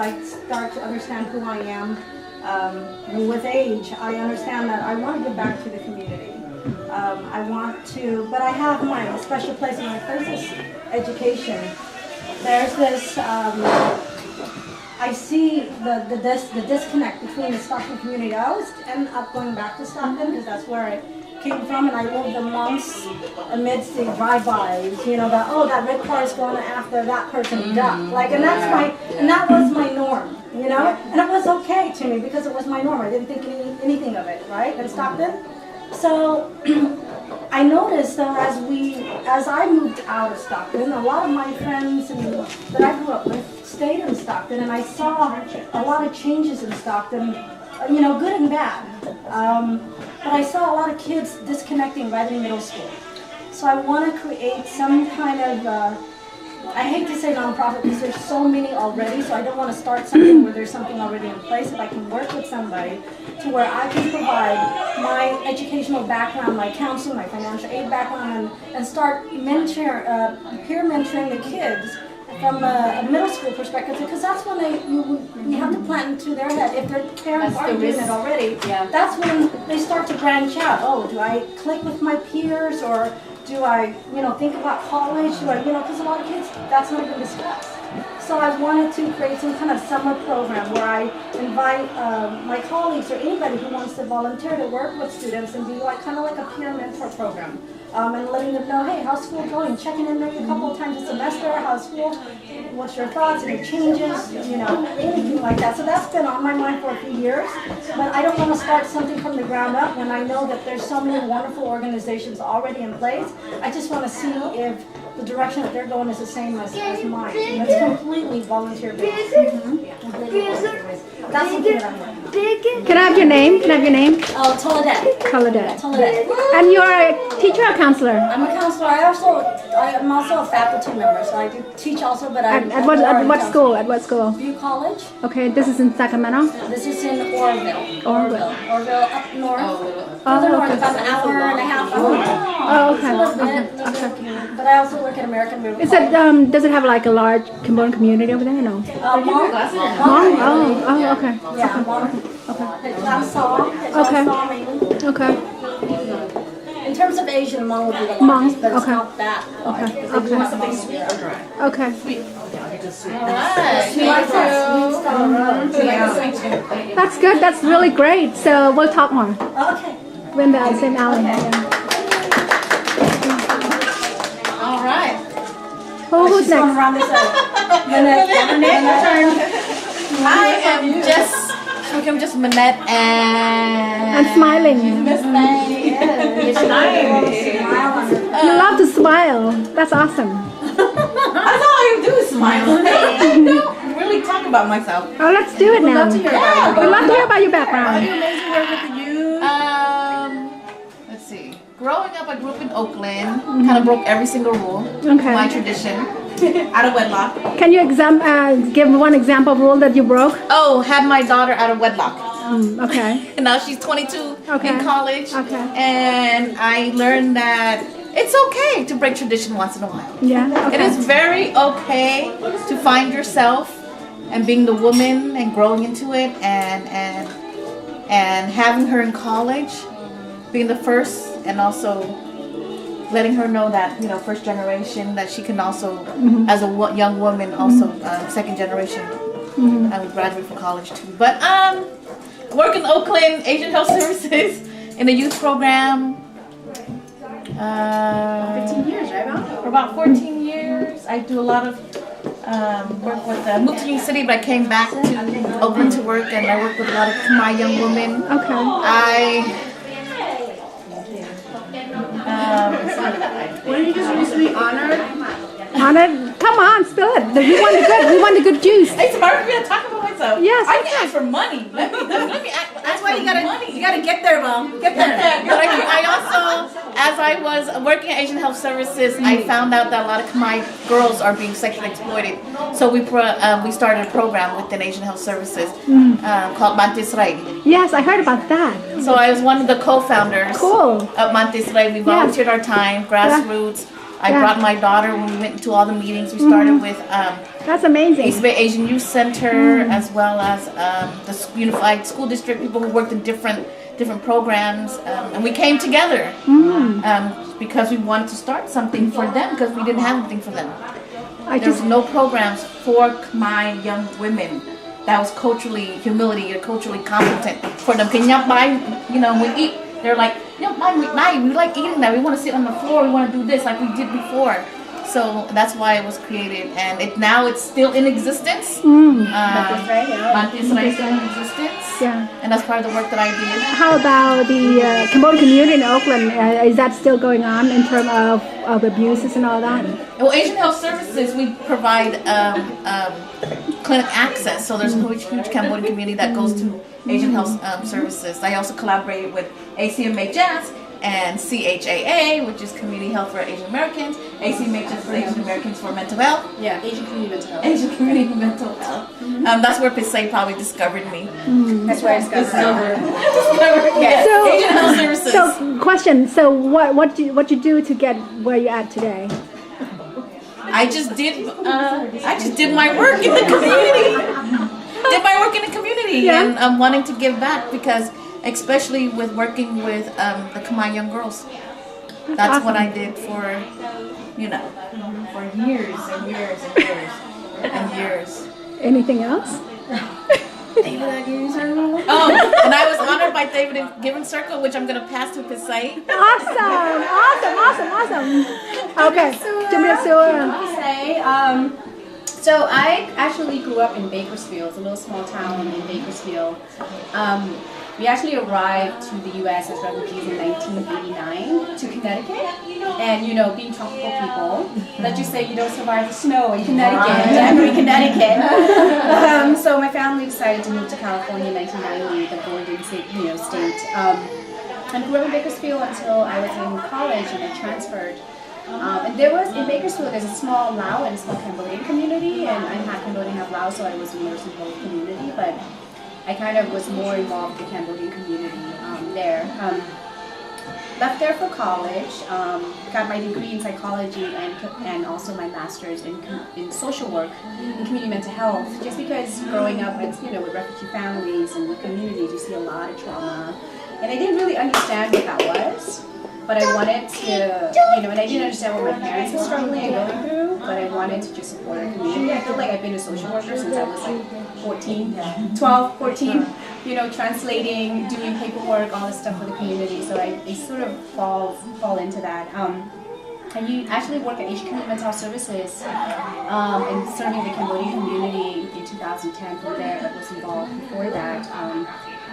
I start to understand who I am, with age, I understand that I want to give back to the community. I want to, but I have my special place in my place is education. There's this, I see the disconnect between the Stockton community. I always end up going back to Stockton because that's where I came from, and I lived amongst, amidst the drive-bys, you know, that red car is going after that person, duck. Like, and that was my norm, you know? And it was okay to me because it was my norm. I didn't think anything of it, right, in Stockton? So I noticed though, as I moved out of Stockton, a lot of my friends that I grew up with stayed in Stockton, and I saw a lot of changes in Stockton, you know, good and bad. But I saw a lot of kids disconnecting right in middle school. So I want to create some kind of, I hate to say nonprofit because there's so many already, so I don't want to start something where there's something already in place. If I can work with somebody to where I can provide my educational background, my counseling, my financial aid background, and start peer mentoring the kids from a middle school perspective, because that's when you have to plant into their head. If their parents aren't doing it already, that's when they start to branch out. Oh, do I click with my peers, or do I, you know, think about college? Do I, you know, because a lot of kids, that's not even discussed. So I wanted to create some kind of summer program where I invite my colleagues or anybody who wants to volunteer to work with students and be like kind of like a peer mentor program. And letting them know, hey, how's school going? Checking in maybe a couple of times a semester. How's school? What's your thoughts? Any changes? You know, anything like that. So that's been on my mind for a few years. But I don't want to start something from the ground up when I know that there's so many wonderful organizations already in place. I just want to see if the direction that they're going is the same as mine. And it's completely volunteer based. That's something that I'm working on. Can I have your name? Can I have your name? Oh, Toledette. Toledette. And you're a teacher or counselor? I'm a counselor. I'm also a faculty member, so I do teach also, but At what school? At what school? View College. Okay, this is in Sacramento? This is in Orville. Orville. Orville, up north. Further north, about an hour and a half. Oh, okay. Okay. But I also work at American River. Is it, does it have like a large Cambodian community over there? No. Hmong. Oh, okay. Yeah, Hmong. Okay. Okay. In terms of Asian, Hmong would be the Hmong, largest, but it's okay. not that. Okay. If you want something sweet or dry. Okay. That's good. That's really great. So we'll talk more. Okay. When the same alley. All right. Who's She's going next? around this I am just Manette and smiling. Miss May. You love to smile. That's awesome. That's all I do is smile. I don't really talk about myself. Oh, let's do it now. Yeah, We'd love to hear about your I do background. amazing work with the youth. Let's see. Growing up, I grew up in Oakland. Kind of broke every single rule. Okay. My tradition. Out of wedlock. Can you give one example of rule that you broke? Oh, had my daughter out of wedlock. Okay. And now she's 22 Okay. in college. Okay. And I learned that it's okay to break tradition once in a while. Yeah. Okay. It is very okay to find yourself and being the woman and growing into it and having her in college, being the first, and also letting her know that, you know, first generation, that she can also, as a young woman, also second generation, I would graduate from college too. But work in Oakland, Asian Health Services, in a youth program. 15 years, right, Mom? For about 14 years. I do a lot of work with, moved to New York City, but I came back to Oakland to work, and I work with a lot of Khmer young women. Okay. When you just recently honored? Honored? Come on, spill it. We want the good juice. It's hard for me to talk about myself. Yes. I can ask for money. Let me ask. That's why you gotta get there, Mom. Get there. But I also, as I was working at Asian Health Services, I found out that a lot of Khmer girls are being sexually exploited. So we started a program within Asian Health Services called Mantisrai. Yes, I heard about that. So I was one of the co-founders Cool. of Mantisrai. We volunteered our time, grassroots. I brought my daughter when we went to all the meetings. We started with That's amazing. East Bay Asian Youth Center, as well as the Unified School District, people who worked in different programs, and we came together because we wanted to start something for them because we didn't have anything for them. There was no programs for Khmer young women that was culturally humility or culturally competent for them. Can you buy, we eat. They're like, we like eating that. We want to sit on the floor. We want to do this like we did before. So that's why it was created, and now it's still in existence. Mantis is still in existence. Yeah. And that's part of the work that I did. How about the Cambodian community in Oakland? Is that still going on in terms of abuses and all that? Well, Asian Health Services, we provide clinic access. So there's a huge Cambodian community that goes to Asian Health Services. I also collaborated with ACMHS and CHAA, which is Community Health for Asian Americans. ACMHS is Asian Americans for Mental Health. Yeah, Asian Community Mental Health. Asian Community Mental Health. That's where Pisay probably discovered me. That's where I discovered her. Yes. So, Asian Health Services. So, question. So, what you do to get where you're at today? I just did my work in the community. Yeah. And I'm wanting to give back because, especially with working with the Khmer young girls, that's awesome. what I did for years and years and years and years. Anything else? Oh, and I was honored by David Given Circle, which I'm going to pass to Pisay. Awesome! Okay. So I actually grew up in Bakersfield, it's a little small town in Bakersfield. We actually arrived to the U.S. as refugees in 1989 to Connecticut. And being tropical people, let's just say you don't survive the snow in Connecticut, Danbury, Connecticut. So my family decided to move to California in 1990, the Golden State, state. And grew up in Bakersfield until I was in college and I transferred. And in Bakersfield, there's a small Lao and a small Cambodian community, and I'm half Cambodian, half Lao, so I was immersed in both community, but I kind of was more involved with the Cambodian community there. Left there for college, got my degree in psychology and also my master's in social work and community mental health, just because growing up with refugee families and with communities, you see a lot of trauma, and I didn't really understand what that was. But I wanted to, and I didn't understand what my parents were struggling and going through, but I wanted to just support our community. I feel like I've been a social worker since I was like 12, 14, translating, doing paperwork, all this stuff for the community. So I sort of fall into that. And you actually work at Asian Community Mental Health Services and serving the Cambodian community in 2010. From there, I was involved before that.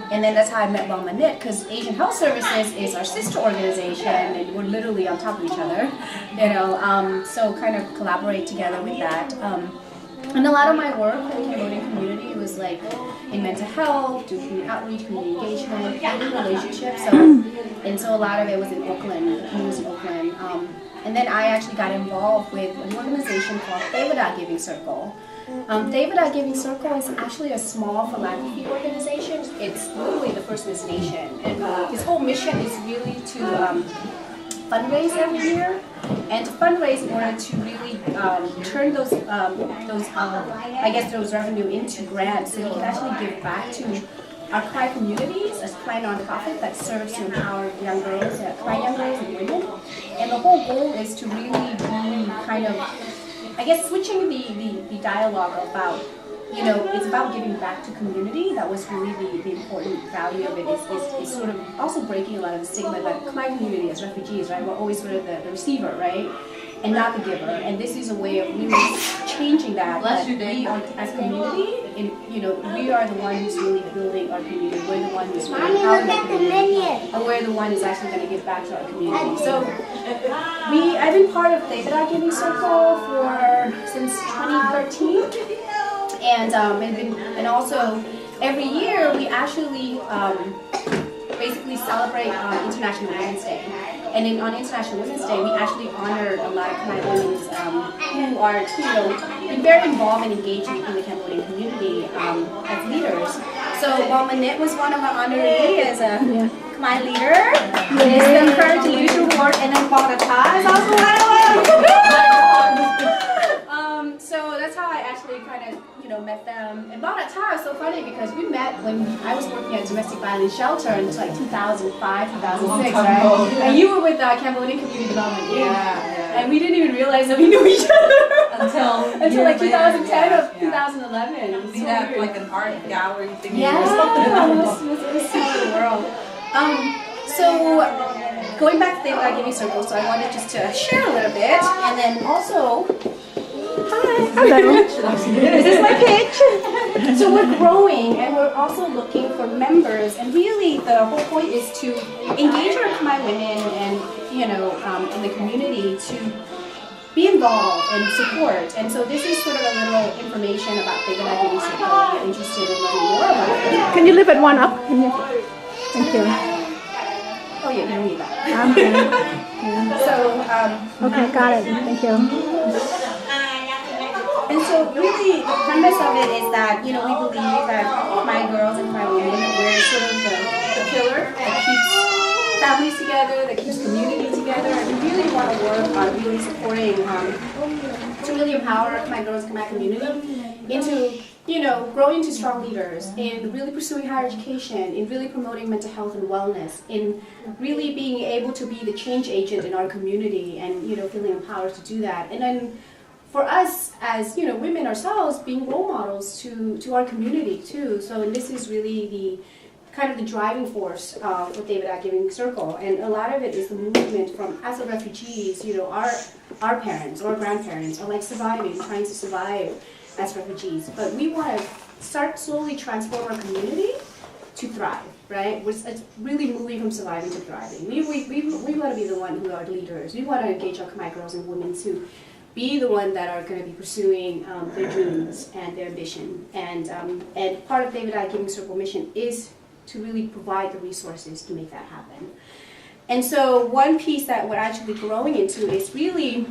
And then that's how I met Manit, because Asian Health Services is our sister organization, and we're literally on top of each other, so kind of collaborate together with that. And a lot of my work in the Cambodian community was like in mental health, doing community outreach, community engagement, family relationships. So a lot of it was in Oakland, the community was in Oakland. And then I actually got involved with an organization called Hayward Giving Circle. Hayward Giving Circle is actually a small philanthropy organization. It's literally the First Nation, and his whole mission is really to fundraise every year, and to fundraise in order to really turn those revenue into grants, so we can actually give back to our Khmer communities as Khmer nonprofit that serves to empower young girls, Khmer young girls and women. And the whole goal is to really be kind of, switching the dialogue about, it's about giving back to community. That was really the important value of it, is sort of also breaking a lot of the stigma that Khmer community as refugees, right, we're always sort of the receiver, right, and not the giver. And this is a way of really changing that. We are, as a community, we are the one who's really building our community. We're the one who's really empowering our community, and we're the one who's actually going to give back to our community. So I've been part of the Hayward Giving Circle since 2013. And also every year we actually basically celebrate International Women's Day. And on International Women's Day, we actually honored a lot of Khmer women who are, been very involved and engaged in the Cambodian community as leaders. So while Manit was one of our honorees as a Khmer leader, the Courage Leadership Award, and then Ratha is also one of them. So that's how I actually actually kind of, met them. And about that time, it's so funny because we met when I was working at domestic violence shelter in like 2005, 2006, right? And you were with Cambodian Community Development. Yeah. And we didn't even realize that we knew each other until like 2010 or 2011. We had like an art gallery thing. Yeah, it was small little world. So going back to the David Giving Circle, so I wanted just to share a little bit, and then also. Hello. This is my pitch. So we're growing and we're also looking for members, and really the whole point is to engage our Khmer women and in the community to be involved and support. And so this is sort of a little information about David Giving Circle if you're interested in learning more about it. Can you lift it one up? Thank you. Oh yeah, you don't need that. Okay. So Okay, got it. Thank you. And so really the premise of it is that, we believe that Khmer girls and Khmer women, we're sort of the pillar that keeps families together, that keeps community together, and we really want to work on really supporting, to really empower Khmer girls and Khmer community into, growing into strong leaders, in really pursuing higher education, in really promoting mental health and wellness, in really being able to be the change agent in our community and, feeling empowered to do that. And then for us as women ourselves, being role models to our community too. So and this is really the kind of the driving force with David Giving Circle, and a lot of it is the movement from as a refugees. Our parents or grandparents are like surviving, trying to survive as refugees, but we want to start slowly transform our community to thrive. Right? It's really moving from surviving to thriving. We want to be the one who are leaders. We want to engage our Khmer girls and women to be the one that are going to be pursuing their dreams and their ambition. And part of David Giving Circle mission is to really provide the resources to make that happen. And so one piece that we're actually growing into is really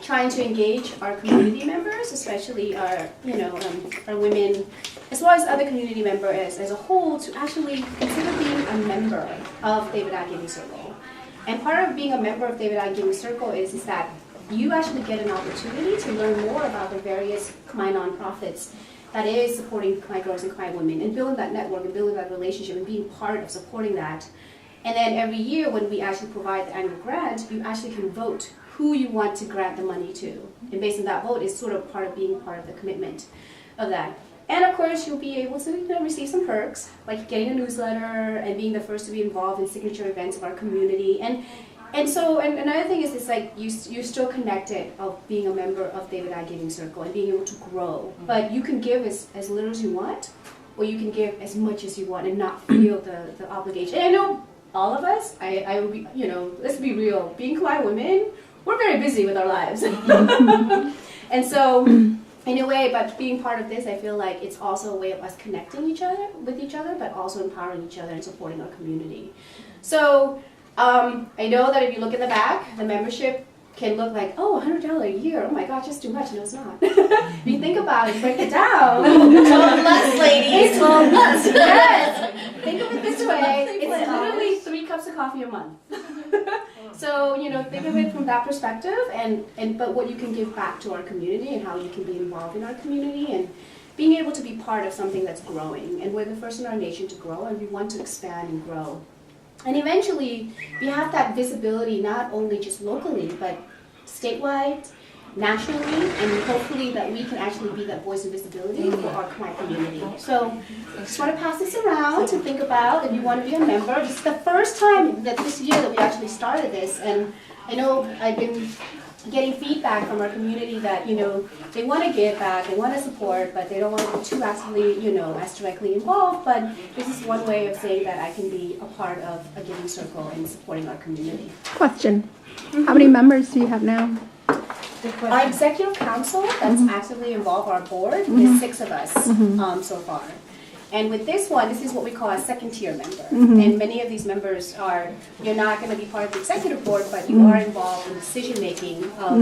trying to engage our community members, especially our women, as well as other community members as a whole, to actually consider being a member of David Giving Circle. And part of being a member of David Giving Circle is that you actually get an opportunity to learn more about the various Khmer nonprofits that is supporting Khmer girls and Khmer women, and building that network and building that relationship and being part of supporting that. And then every year when we actually provide the annual grant, you actually can vote who you want to grant the money to. And based on that vote is sort of part of being part of the commitment of that. And of course, you'll be able to receive some perks, like getting a newsletter and being the first to be involved in signature events of our community. And so another thing is, it's like you're still connected of being a member of David Giving Circle and being able to grow. But you can give as little as you want, or you can give as much as you want and not feel the obligation. And I know all of us, I would be, let's be real, being Khmer women, we're very busy with our lives. And so in a way, but being part of this, I feel like it's also a way of us connecting with each other, but also empowering each other and supporting our community. So I know that if you look in the back, the membership can look like, oh, $100 a year. Oh my gosh, that's too much. No, it's not. If you think about it, break it down. 12 plus, ladies. 12 plus. Yes. Think of it this way. It's literally 3 cups of coffee a month. So, think of it from that perspective, but what you can give back to our community and how you can be involved in our community and being able to be part of something that's growing. And we're the first in our nation to grow, and we want to expand and grow. And eventually, we have that visibility not only just locally, but statewide, nationally, and hopefully that we can actually be that voice of visibility for our Khmer community. So I just want to pass this around to think about if you want to be a member. This is the first time that this year that we actually started this, and I know I've been getting feedback from our community that, they want to give back, they want to support, but they don't want to be too actively, as directly involved. But this is one way of saying that I can be a part of a giving circle and supporting our community. Question. How many members do you have now? Our executive council that's actively involved, our board, is 6 of us so far. And with this one, this is what we call a second tier member. And many of these members you're not going to be part of the executive board, but you are involved in decision making of,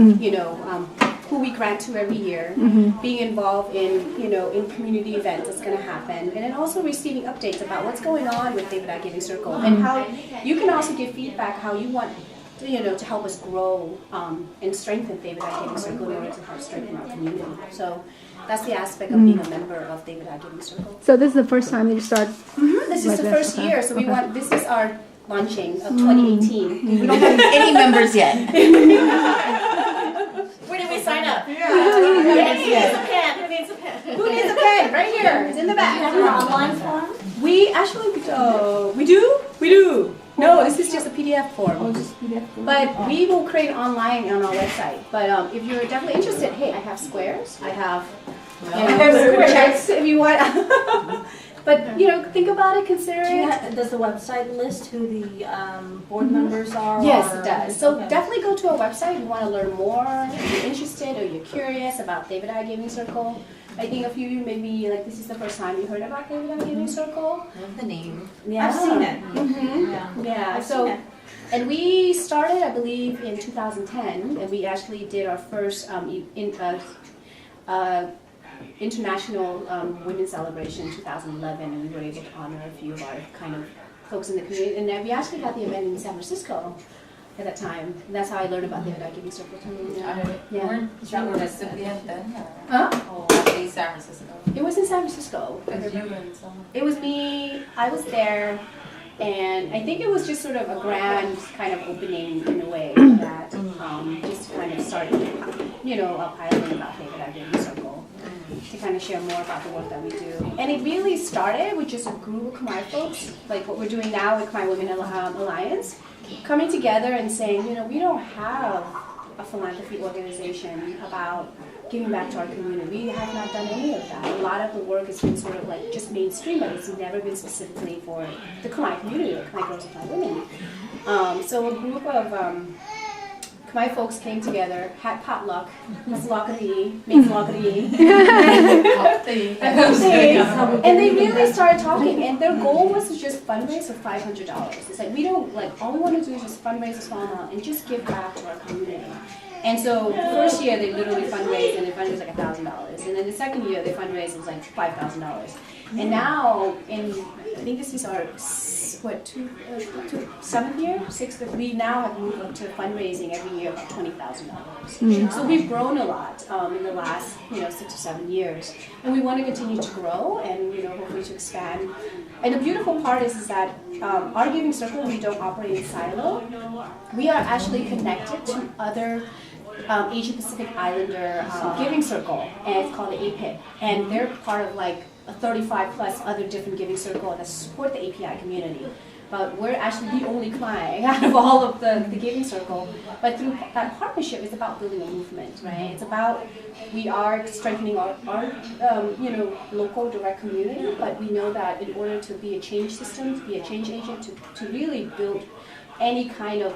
who we grant to every year, being involved in, in community events that's going to happen, and then also receiving updates about what's going on with David Giving Circle, and how you can also give feedback how you want to help us grow and strengthen David Giving Circle in order to help strengthen our community. So that's the aspect of being a member of David I Giving Circle. So this is the first time you start. This is Like the this, first okay. year, so Okay. this is our launching of 2018. We don't have any members yet. Where did we sign up? Yeah. Who needs a pen? Who needs a pen? Who needs a pen? Right here. It's in the back. Have an online form? We actually, we do. No, this is just a PDF form. But we will create online on our website. But if you're definitely interested, hey, I have squares. I have checks if you want. But think about it, consider it. Does the website list who the board members are? Yes, or- it does. So Okay. definitely go to our website if you want to learn more, if you're interested or you're curious about David I Giving Circle. I think a few of you maybe this is the first time you heard about David I Giving Circle. Love the name. Yeah. I've seen it. Yeah. Yeah, I've so, seen it. and we started, I believe, in 2010, and we actually did our first international women's celebration in 2011, and we were able to honor a few of our kind of folks in the community. And then we actually had the event in San Francisco at that time. And that's how I learned about the David I Giving Circle too. Yeah. That was recipient then? Huh? Oh, I in San Francisco. It was in San Francisco. It was me. I was there. And I think it was just sort of a grand kind of opening in a way that just kind of started, a piloting about David I Giving Circle to kind of share more about the work that we do. And it really started with just a group of Khmer folks, like what we're doing now with Khmer Women Alliance, coming together and saying, we don't have a philanthropy organization about giving back to our community. We have not done any of that. A lot of the work has been sort of just mainstream, but it's never been specifically for the Khmer community, or Khmer girls and Khmer women. So a group of Khmer folks came together, had potluck, that's lokari, makes lokari, and they really started talking, and their goal was to just fundraise for $500. It's like, we don't, all we want to do is just fundraise a small amount and just give back to our community. And so the first year they literally fundraised, and they fundraised like $1,000. And then the second year they fundraised, it was like $5,000. And now, I think this is our, seventh year? Sixth, we now have moved up to fundraising every year about $20,000. So we've grown a lot in the last, 6 or 7 years. And we want to continue to grow and, hopefully to expand. And the beautiful part is that our Giving Circle, we don't operate in silo. We are actually connected to other Asia Pacific Islander Giving Circle, and it's called the APIC. And they're part of a 35 plus other different Giving Circle that support the API community. But we're actually the only client out of all of the Giving Circle. But through that partnership, it's about building a movement, right? It's about, we are strengthening our local direct community, but we know that in order to be a change system, to be a change agent, to really build any kind of,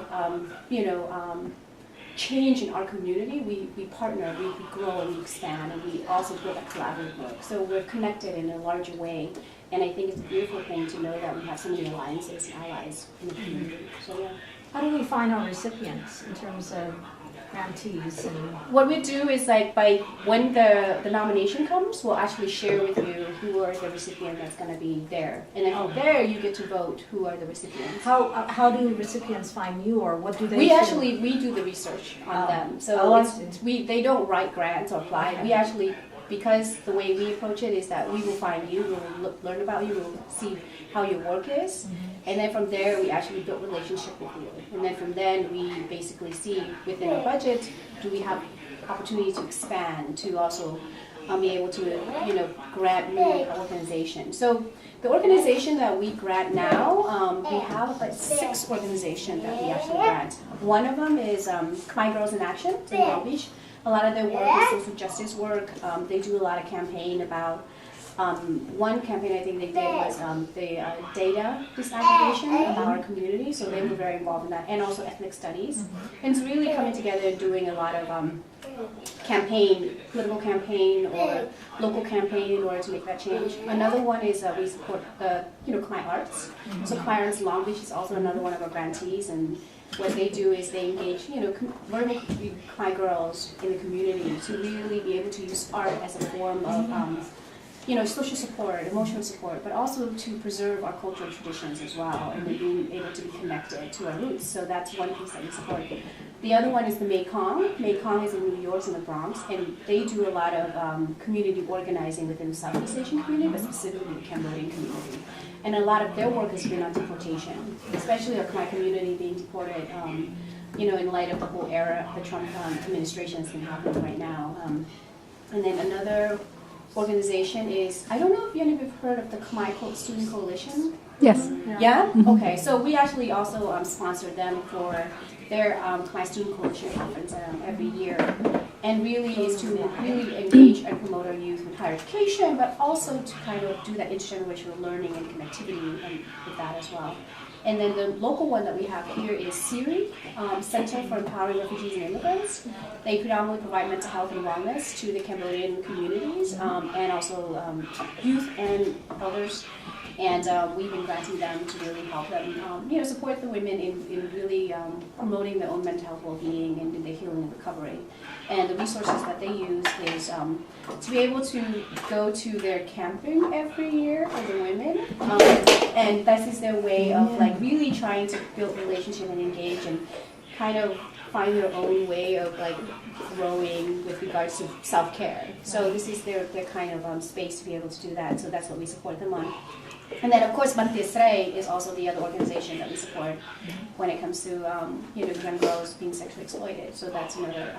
change in our community, we partner, we grow and we expand, and we also build that collaborative work. So we're connected in a larger way, and I think it's a beautiful thing to know that we have so many alliances and allies in the community. So yeah. How do we find our recipients in terms of grantees and? What we do is by when the nomination comes, we'll actually share with you who are the recipient that's going to be there, and then from there you get to vote who are the recipients. How do recipients find you, or what do they? We do the research on them. So they don't write grants or apply. Okay. We actually, because the way we approach it is that we will find you, we'll learn about you, we'll see how your work is, and then from there we actually build relationship with you. And then from then we basically see within our budget, do we have opportunity to expand, to also be able to grant new organizations. So the organization that we grant now, we have 6 organizations that we actually grant. One of them is Khmer Girls in Action in Long Beach. A lot of their work is social justice work. They do a lot of campaign about, one campaign I think they did was the data disaggregation about our community, so they were very involved in that, and also ethnic studies. And it's really coming together and doing a lot of political campaign or local campaign in order to make that change. Another one is we support Khmer Arts. So Khmer Arts Long Beach is also another one of our grantees, and what they do is they engage, vulnerable Khmer girls in the community to really be able to use art as a form of social support, emotional support, but also to preserve our cultural traditions as well, and being able to be connected to our roots. So that's one piece that we support. The other one is the Mekong. Mekong is in New York, in the Bronx, and they do a lot of community organizing within the Southeast Asian community, but specifically the Cambodian community. And a lot of their work has been on deportation, especially our Khmer community being deported, in light of the whole era the Trump administration has been happening right now. And then another organization is, I don't know if any of you have heard of the Khmer Student Coalition. Yes. Yeah? Okay, so we actually also sponsor them for their Khmer Student Coalition conference every year. And really is to really engage and promote our youth with higher education, but also to kind of do that intergenerational learning and connectivity and with that as well. And then the local one that we have here is CIRI, Center for Empowering Refugees and Immigrants. They predominantly provide mental health and wellness to the Cambodian communities and also youth and elders. And we've been granting them to really help them, support the women in really promoting their own mental health well-being and in their healing and recovery. And the resources that they use is to be able to go to their camping every year for the women. And that is their way of really trying to build relationship and engage and kind of find their own way of growing with regards to self-care. So this is their kind of space to be able to do that. So that's what we support them on. And then, of course, Bantisre is also the other organization that we support when it comes to, young girls being sexually exploited. So that's another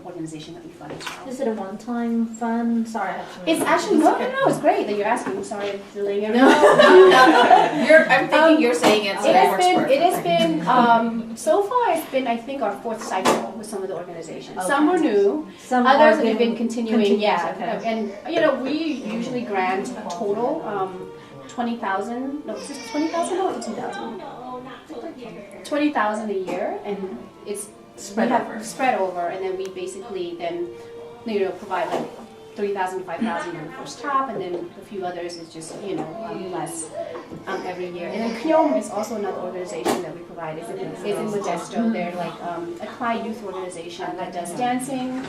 organization that we fund as well. Is it a one-time fund? Sorry, It's actually, no, it's great that you're asking. Sorry, I'm delaying it. No. I'm thinking you're saying it's It has been, so far it's been, I think, our fourth cycle with some of the organizations. Okay. Some were new, Some others are have been continuing, continuous, yeah. okay. And, we usually grant a total, 20,000, no, is it 20,000 or 2,000? 20,000 a year, and it's spread over, and then we basically then, provide 3,000 to 5,000 on the first top, and then a few others is just, less every year. And then Kyom is also another organization that we provide. It's in Modesto. They're a Khmer youth organization that does dancing,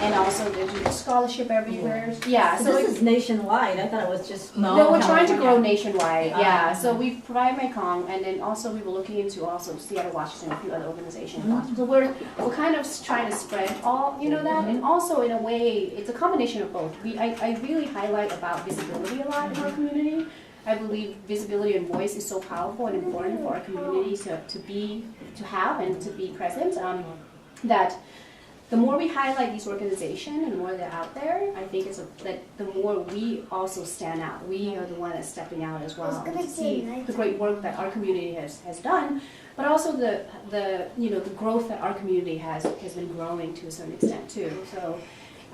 and also they do scholarship every year. Yeah, So this is nationwide. I thought it was just no, we're trying to grow nationwide. Yeah, so we provide Mekong, and then also we were looking into also Seattle, Washington, a few other organizations. So we're kind of trying to spread all that, and also in a way it's a combination of both. I really highlight about visibility a lot in our community. I believe visibility and voice is so powerful and important for our community to have and to be present. That the more we highlight these organizations and the more they're out there, I think that the more we also stand out. We are the one that's stepping out as well to see the great work that our community has done, but also the growth that our community has been growing to a certain extent too. So.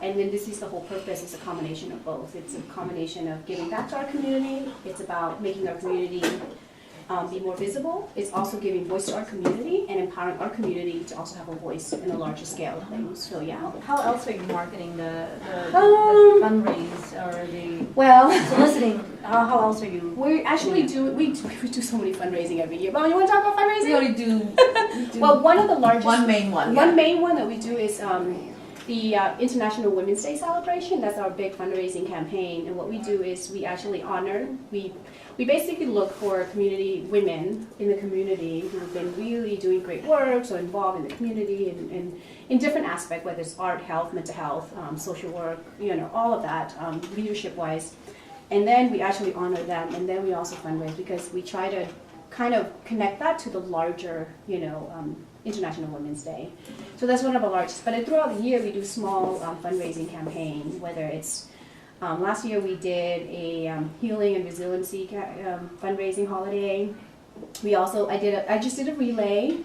And then this is the whole purpose, it's a combination of both. It's a combination of giving back to our community. It's about making our community be more visible. It's also giving voice to our community and empowering our community to also have a voice in a larger scale of things. So yeah. How else are you marketing the fundraise or the soliciting? How else are you? We actually we do so many fundraising every year. But you want to talk about fundraising? We already do. Well, one of the largest. One main one. One main one that we do is the International Women's Day celebration. That's our big fundraising campaign, and what we do is we actually honor, we basically look for community women in the community who have been really doing great work, so involved in the community and in different aspects, whether it's art, health, mental health, social work, all of that, leadership-wise. And then we actually honor them, and then we also fundraise because we try to kind of connect that to the larger, International Women's Day. So that's one of our largest. But throughout the year, we do small fundraising campaigns, whether it's last year we did a healing and resiliency fundraising holiday. We also, I just did a relay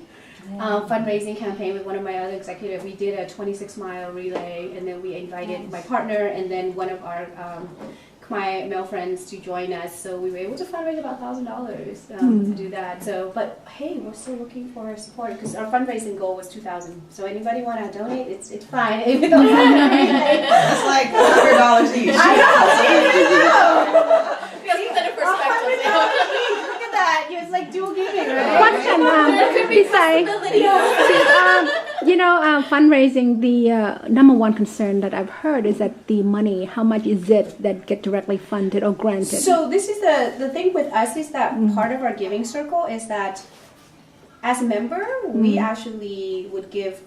fundraising campaign with one of my other executives. We did a 26-mile relay, and then we invited my partner and then one of our Khmer male friends to join us, so we were able to fundraise about $1,000 to do that. So, but hey, we're still looking for support because our fundraising goal was $2,000. So anybody want to donate? It's fine. Even though That's like $100 each. I know. Keep that in perspective. Look at that. It's like dual giving, right? Question, There could be say, possibility. Fundraising, the number one concern that I've heard is that the money, how much is it that get directly funded or granted? So this is the thing with us is that part of our giving circle is that as a member, we actually would give,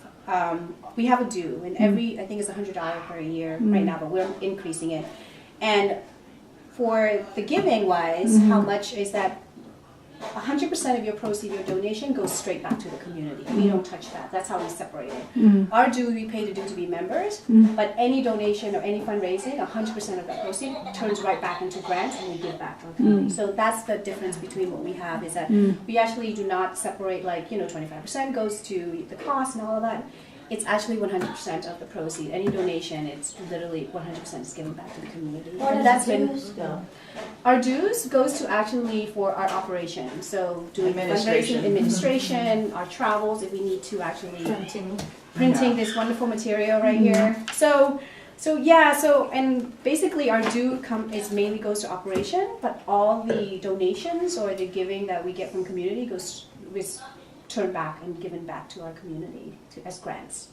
we have a due, and I think it's $100 per year right now, but we're increasing it. And for the giving wise, how much is that? 100% of your proceeds, your donation goes straight back to the community. We don't touch that. That's how we separate it. Our due, we pay the due to be members, but any donation or any fundraising, 100% of that proceeds turns right back into grants and we give back to our community. So that's the difference between what we have is that we actually do not separate 25% goes to the cost and all of that. It's actually 100% of the proceeds. Any donation, it's literally 100% is given back to the community. Where does the dues go? Our dues goes to actually for our operation. So doing fundraising, administration, our travels, if we need to actually printing this wonderful material right here. So and basically our due is mainly goes to operation, but all the donations or the giving that we get from community goes turned back and given back to our community as grants.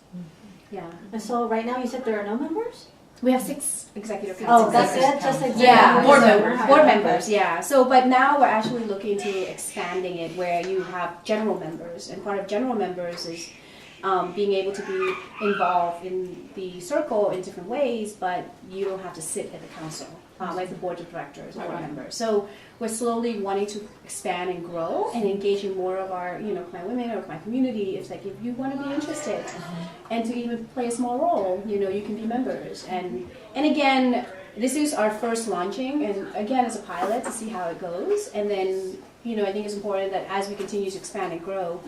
Yeah. And so right now you said there are no members? We have 6 executive council Oh, that's members. it? Just like Board members, yeah. So, but now we're actually looking to expanding it where you have general members, and part of general members is being able to be involved in the circle in different ways, but you don't have to sit at the council, like the board of directors, board members. So we're slowly wanting to expand and grow and engaging more of our, Khmer women or Khmer community. It's like if you want to be interested and to even play a small role, you can be members. And again, this is our first launching, and again, as a pilot to see how it goes. And then, I think it's important that as we continue to expand and grow,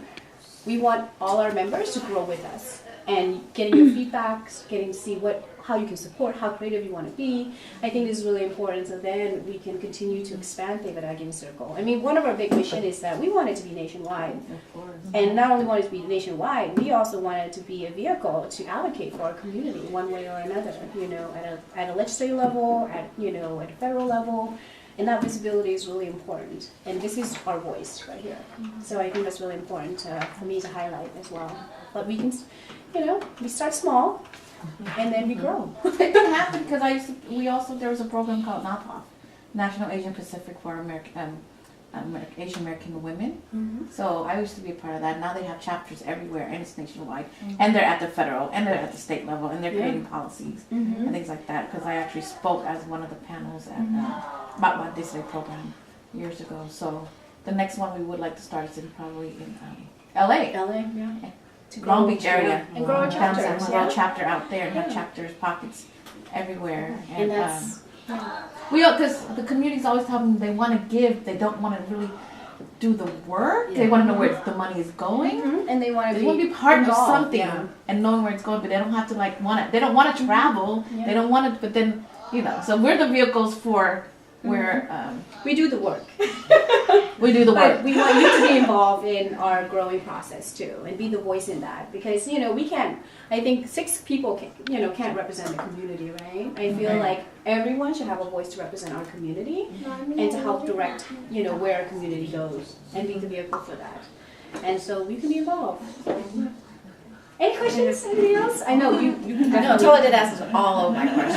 we want all our members to grow with us and getting your feedbacks, getting to see how you can support, how creative you want to be. I think this is really important so then we can continue to expand the Giving Circle. I mean, one of our big mission is that we want it to be nationwide. And not only want it to be nationwide, we also want it to be a vehicle to allocate for our community one way or another, at a legislative level, at a federal level. And that visibility is really important. And this is our voice right here. So I think that's really important for me to highlight as well. But we can, we start small and then we grow. It can happen because there was a program called NAPOF, National Asian Pacific for Asian American Women. So I used to be a part of that. Now they have chapters everywhere and it's nationwide. And they're at the federal and they're at the state level and they're creating policies and things like that. Because I actually spoke as one of the panels at about this program years ago. So the next one we would like to start is probably in LA. Yeah. Long Beach area. And grow a chapter. A chapter out there and have chapters, pockets everywhere. And that's... because the community's always telling them they want to give, they don't want to really do the work. They want to know where the money is going, and they want to be part of something and knowing where it's going. But they don't have to they don't want to travel. They don't want to. But then so we're the vehicles for where we do the work. We do the work. But we want you to be involved in our growing process too, and be the voice in that because we can't. I think 6 people can't represent the community, right? I feel like everyone should have a voice to represent our community and to help direct where our community goes and be the vehicle for that. And so we can be involved. Any questions? Anybody else? I know you. No, Tola did ask all of my questions.